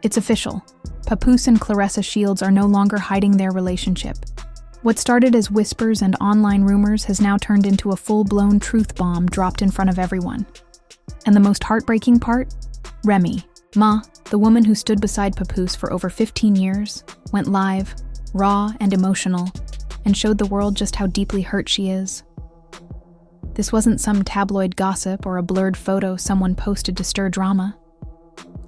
It's official. Papoose and Claressa Shields are no longer hiding their relationship. What started as whispers and online rumors has now turned into a full-blown truth bomb dropped in front of everyone. And the most heartbreaking part? Remy Ma, the woman who stood beside Papoose for over 15 years, went live, raw and emotional, and showed the world just how deeply hurt she is. This wasn't some tabloid gossip or a blurred photo someone posted to stir drama.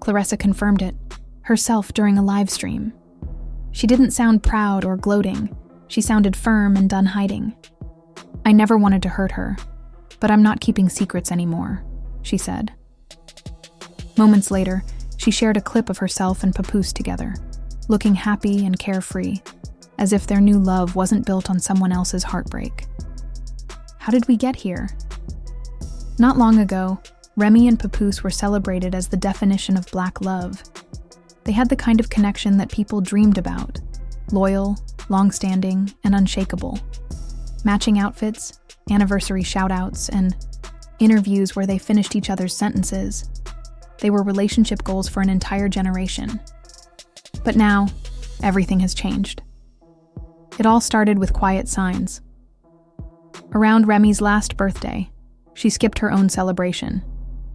Claressa confirmed it, herself during a live stream. She didn't sound proud or gloating. She sounded firm and done hiding. "I never wanted to hurt her, but I'm not keeping secrets anymore," she said. Moments later, she shared a clip of herself and Papoose together, looking happy and carefree, as if their new love wasn't built on someone else's heartbreak. How did we get here? Not long ago, Remy and Papoose were celebrated as the definition of Black love. They had the kind of connection that people dreamed about, loyal, long-standing, and unshakable. Matching outfits, anniversary shout-outs, and interviews where they finished each other's sentences. They were relationship goals for an entire generation. But now, everything has changed. It all started with quiet signs. Around Remy's last birthday, she skipped her own celebration,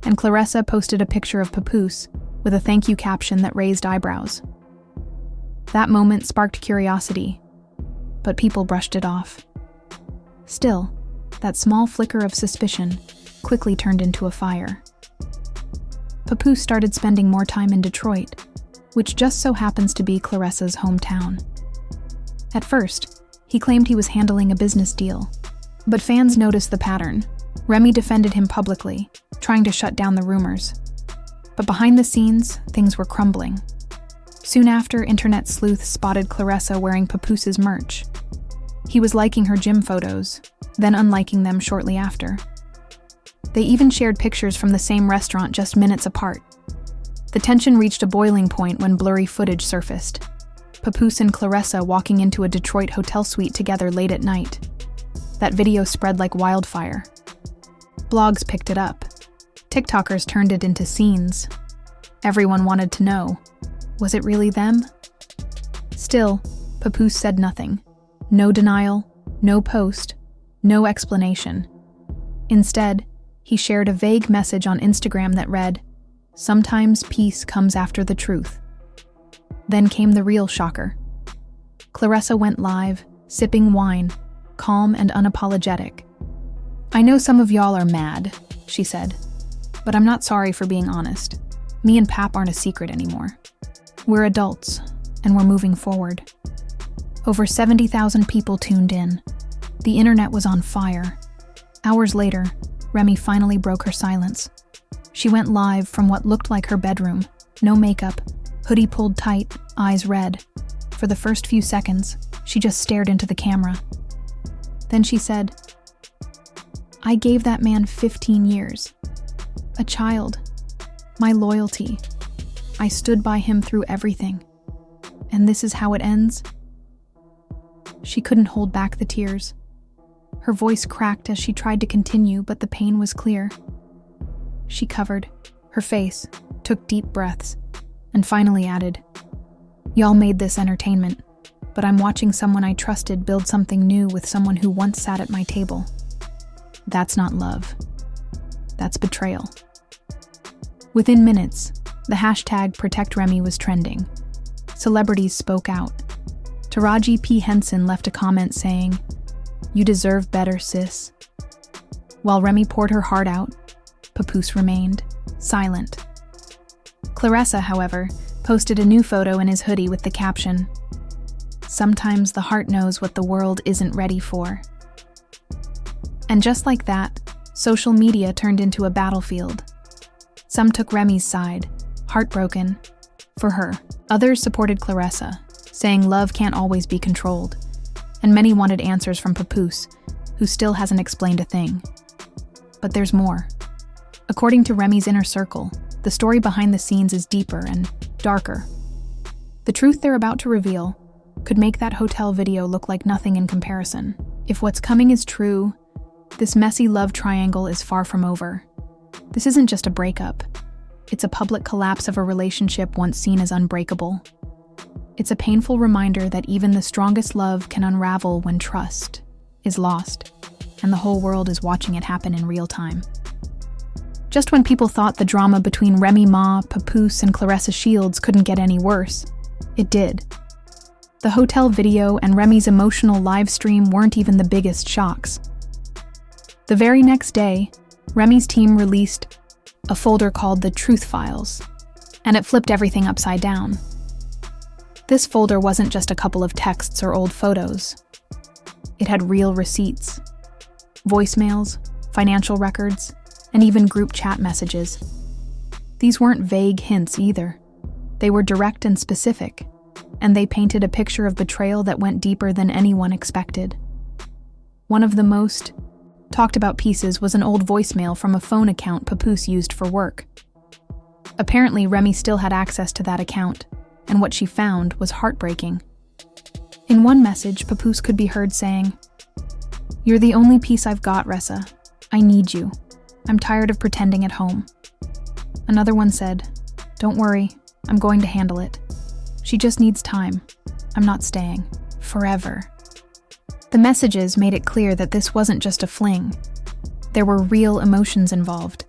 and Claressa posted a picture of Papoose with a thank you caption that raised eyebrows. That moment sparked curiosity, but people brushed it off. Still, that small flicker of suspicion quickly turned into a fire. Papoose started spending more time in Detroit, which just so happens to be Claressa's hometown. At first, he claimed he was handling a business deal, but fans noticed the pattern. Remy defended him publicly, trying to shut down the rumors. But behind the scenes, things were crumbling. Soon after, internet sleuths spotted Claressa wearing Papoose's merch. He was liking her gym photos, then unliking them shortly after. They even shared pictures from the same restaurant just minutes apart. The tension reached a boiling point when blurry footage surfaced. Papoose and Claressa walking into a Detroit hotel suite together late at night. That video spread like wildfire. Blogs picked it up. TikTokers turned it into scenes. Everyone wanted to know, was it really them? Still, Papoose said nothing. No denial, no post, no explanation. Instead, he shared a vague message on Instagram that read, "Sometimes peace comes after the truth." Then came the real shocker. Claressa went live, sipping wine, calm and unapologetic. "I know some of y'all are mad," she said, "but I'm not sorry for being honest. Me and Pap aren't a secret anymore. We're adults, and we're moving forward." Over 70,000 people tuned in. The internet was on fire. Hours later, Remy finally broke her silence. She went live from what looked like her bedroom, no makeup, hoodie pulled tight, eyes red. For the first few seconds, she just stared into the camera. Then she said, "I gave that man 15 years. A child. My loyalty. I stood by him through everything. And this is how it ends?" She couldn't hold back the tears. Her voice cracked as she tried to continue, but the pain was clear. She covered her face, took deep breaths, and finally added, "Y'all made this entertainment, but I'm watching someone I trusted build something new with someone who once sat at my table. That's not love. That's betrayal." Within minutes, the hashtag #ProtectRemy was trending. Celebrities spoke out. Taraji P. Henson left a comment saying, "You deserve better, sis." While Remy poured her heart out, Papoose remained silent. Claressa, however, posted a new photo in his hoodie with the caption, "Sometimes the heart knows what the world isn't ready for." And just like that, social media turned into a battlefield. Some took Remy's side, heartbroken, for her. Others supported Claressa, saying love can't always be controlled. And many wanted answers from Papoose, who still hasn't explained a thing. But there's more. According to Remy's inner circle, the story behind the scenes is deeper and darker. The truth they're about to reveal could make that hotel video look like nothing in comparison. If what's coming is true, this messy love triangle is far from over. This isn't just a breakup. It's a public collapse of a relationship once seen as unbreakable. It's a painful reminder that even the strongest love can unravel when trust is lost, and the whole world is watching it happen in real time. Just when people thought the drama between Remy Ma, Papoose, and Claressa Shields couldn't get any worse, it did. The hotel video and Remy's emotional live stream weren't even the biggest shocks. The very next day, Remy's team released a folder called the Truth Files, and it flipped everything upside down. This folder wasn't just a couple of texts or old photos. It had real receipts, voicemails, financial records, and even group chat messages. These weren't vague hints either. They were direct and specific, and they painted a picture of betrayal that went deeper than anyone expected. One of the most talked about pieces was an old voicemail from a phone account Papoose used for work. Apparently, Remy still had access to that account, and what she found was heartbreaking. In one message, Papoose could be heard saying, "You're the only piece I've got, Ressa. I need you. I'm tired of pretending at home." Another one said, "Don't worry, I'm going to handle it. She just needs time. I'm not staying. Forever." The messages made it clear that this wasn't just a fling. There were real emotions involved.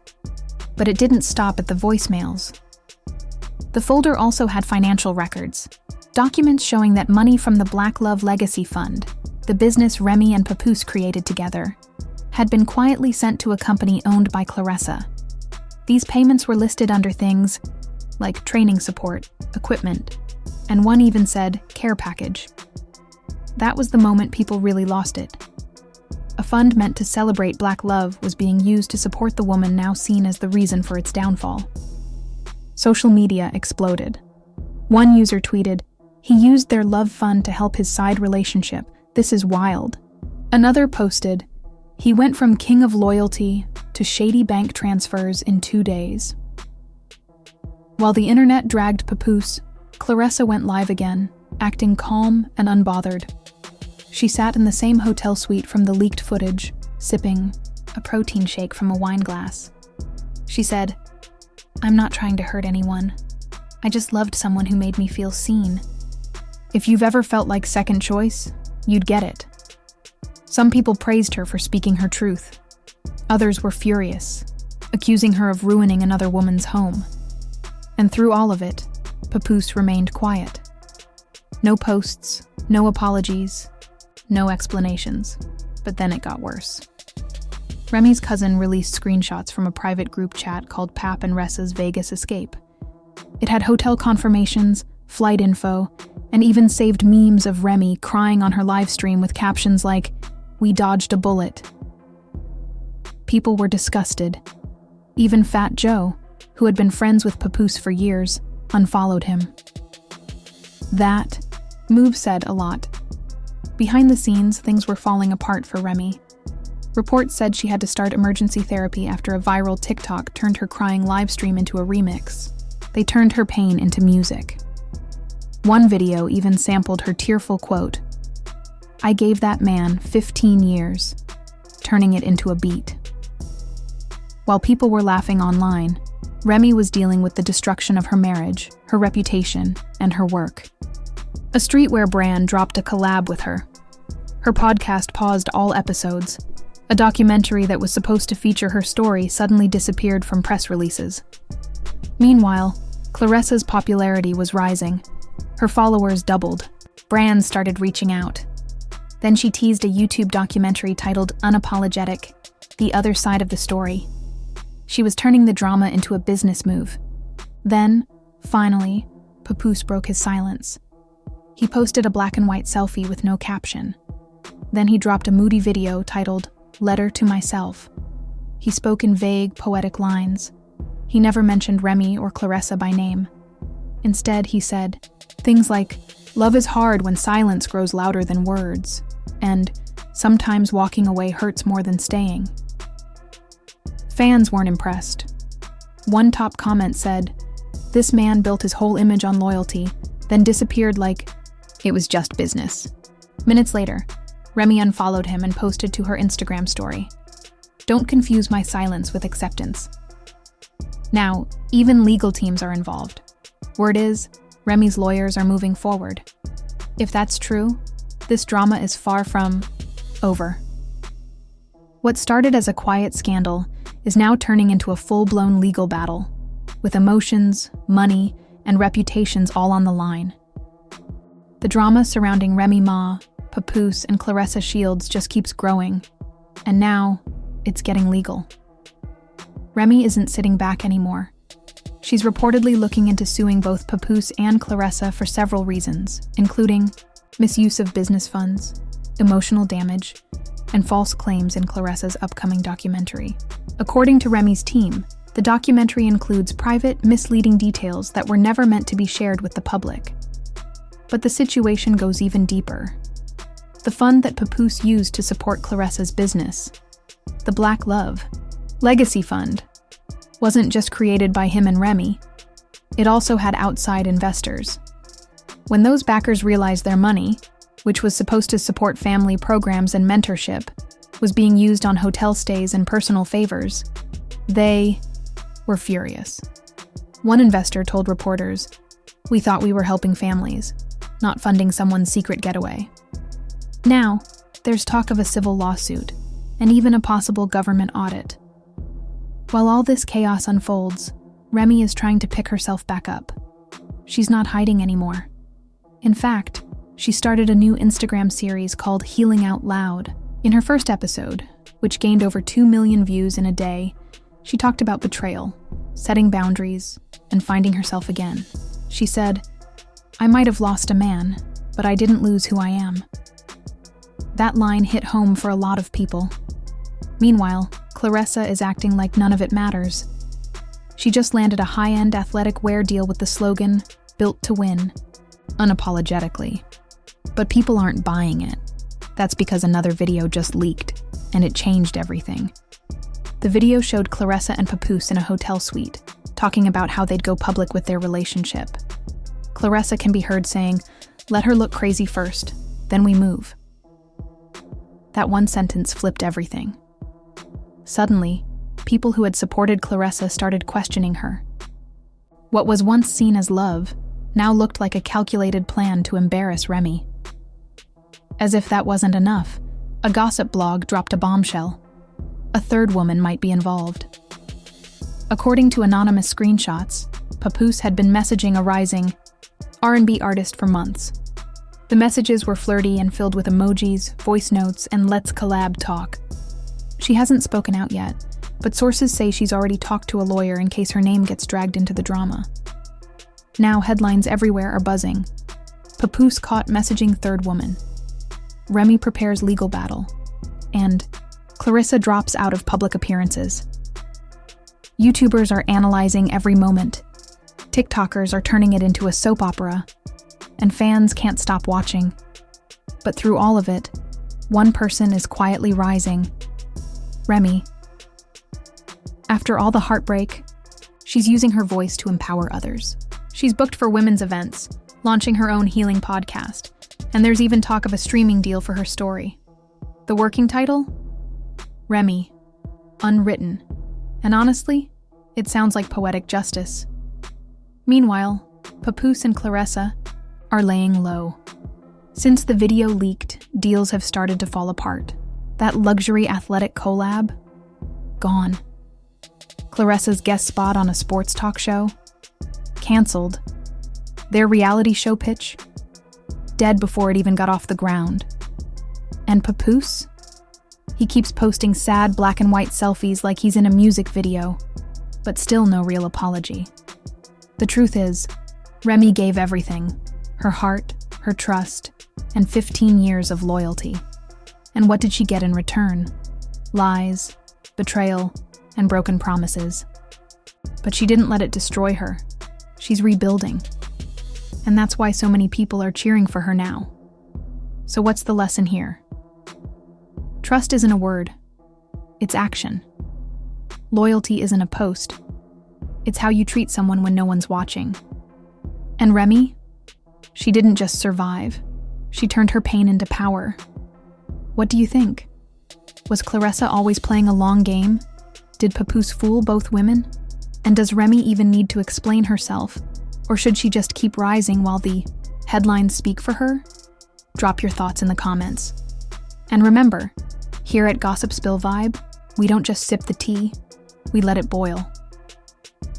But it didn't stop at the voicemails. The folder also had financial records, documents showing that money from the Black Love Legacy Fund, the business Remy and Papoose created together, had been quietly sent to a company owned by Claressa. These payments were listed under things like training support, equipment, and one even said care package. That was the moment people really lost it. A fund meant to celebrate Black love was being used to support the woman now seen as the reason for its downfall. Social media exploded. One user tweeted, "He used their love fund to help his side relationship. This is wild." Another posted, "He went from king of loyalty to shady bank transfers in 2 days." While the internet dragged Papoose, Claressa went live again, acting calm and unbothered. She sat in the same hotel suite from the leaked footage, sipping a protein shake from a wine glass. She said, "I'm not trying to hurt anyone. I just loved someone who made me feel seen." If you've ever felt like second choice, you'd get it. Some people praised her for speaking her truth. Others were furious, accusing her of ruining another woman's home. And through all of it, Papoose remained quiet. No posts, no apologies, no explanations. But then it got worse. Remy's cousin released screenshots from a private group chat called Pap and Ressa's Vegas Escape. It had hotel confirmations, flight info, and even saved memes of Remy crying on her live stream with captions like, "We dodged a bullet." People were disgusted. Even Fat Joe, who had been friends with Papoose for years, unfollowed him. That move said a lot. Behind the scenes, things were falling apart for Remy. Reports said she had to start emergency therapy after a viral TikTok turned her crying livestream into a remix. They turned her pain into music. One video even sampled her tearful quote, "I gave that man 15 years, turning it into a beat." While people were laughing online, Remy was dealing with the destruction of her marriage, her reputation, and her work. A streetwear brand dropped a collab with her. Her podcast paused all episodes. A documentary that was supposed to feature her story suddenly disappeared from press releases. Meanwhile, Claressa's popularity was rising. Her followers doubled. Brands started reaching out. Then she teased a YouTube documentary titled Unapologetic, The Other Side of the Story. She was turning the drama into a business move. Then, finally, Papoose broke his silence. He posted a black and white selfie with no caption. Then he dropped a moody video titled Letter to Myself. He spoke in vague, poetic lines. He never mentioned Remy or Claressa by name. Instead, he said things like, "Love is hard when silence grows louder than words," and "Sometimes walking away hurts more than staying." Fans weren't impressed. One top comment said, "This man built his whole image on loyalty, then disappeared like it was just business." Minutes later, Remy unfollowed him and posted to her Instagram story, "Don't confuse my silence with acceptance." Now, even legal teams are involved. Word is, Remy's lawyers are moving forward. If that's true, this drama is far from over. What started as a quiet scandal is now turning into a full-blown legal battle, with emotions, money, and reputations all on the line. The drama surrounding Remy Ma, Papoose, and Claressa Shields just keeps growing, and now it's getting legal. Remy isn't sitting back anymore. She's reportedly looking into suing both Papoose and Claressa for several reasons, including misuse of business funds, emotional damage, and false claims in Claressa's upcoming documentary. According to Remy's team, the documentary includes private, misleading details that were never meant to be shared with the public. But the situation goes even deeper. The fund that Papoose used to support Claressa's business, the Black Love Legacy Fund, wasn't just created by him and Remy. It also had outside investors. When those backers realized their money, which was supposed to support family programs and mentorship, was being used on hotel stays and personal favors, they were furious. One investor told reporters, "We thought we were helping families, not funding someone's secret getaway." Now, there's talk of a civil lawsuit, and even a possible government audit. While all this chaos unfolds, Remy is trying to pick herself back up. She's not hiding anymore. In fact, she started a new Instagram series called Healing Out Loud. In her first episode, which gained over 2 million views in a day, she talked about betrayal, setting boundaries, and finding herself again. She said, "I might have lost a man, but I didn't lose who I am." That line hit home for a lot of people. Meanwhile, Claressa is acting like none of it matters. She just landed a high-end athletic wear deal with the slogan, "Built to Win," unapologetically. But people aren't buying it. That's because another video just leaked, and it changed everything. The video showed Claressa and Papoose in a hotel suite, talking about how they'd go public with their relationship. Claressa can be heard saying, "Let her look crazy first, then we move." That one sentence flipped everything. Suddenly, people who had supported Claressa started questioning her. What was once seen as love now looked like a calculated plan to embarrass Remy. As if that wasn't enough, a gossip blog dropped a bombshell. A third woman might be involved. According to anonymous screenshots, Papoose had been messaging a rising R&B artist for months. The messages were flirty and filled with emojis, voice notes, and "let's collab" talk. She hasn't spoken out yet, but sources say she's already talked to a lawyer in case her name gets dragged into the drama. Now headlines everywhere are buzzing. Papoose caught messaging third woman. Remy prepares legal battle. And Claressa drops out of public appearances. YouTubers are analyzing every moment. TikTokers are turning it into a soap opera. And fans can't stop watching. But through all of it, one person is quietly rising. Remy. After all the heartbreak, she's using her voice to empower others. She's booked for women's events, launching her own healing podcast, and there's even talk of a streaming deal for her story. The working title? Remy. Unwritten. And honestly, it sounds like poetic justice. Meanwhile, Papoose and Claressa are laying low. Since the video leaked, deals have started to fall apart. That luxury athletic collab? Gone. Claressa's guest spot on a sports talk show? Canceled. Their reality show pitch? Dead before it even got off the ground. And Papoose? He keeps posting sad black and white selfies like he's in a music video, but still no real apology. The truth is, Remy gave everything. Her heart, her trust, and 15 years of loyalty. And what did she get in return? Lies, betrayal, and broken promises. But she didn't let it destroy her. She's rebuilding. And that's why so many people are cheering for her now. So what's the lesson here? Trust isn't a word. It's action. Loyalty isn't a post. It's how you treat someone when no one's watching. And Remy? She didn't just survive. She turned her pain into power. What do you think? Was Claressa always playing a long game? Did Papoose fool both women? And does Remy even need to explain herself? Or should she just keep rising while the headlines speak for her? Drop your thoughts in the comments. And remember, here at Gossip Spill Vibe, we don't just sip the tea, we let it boil.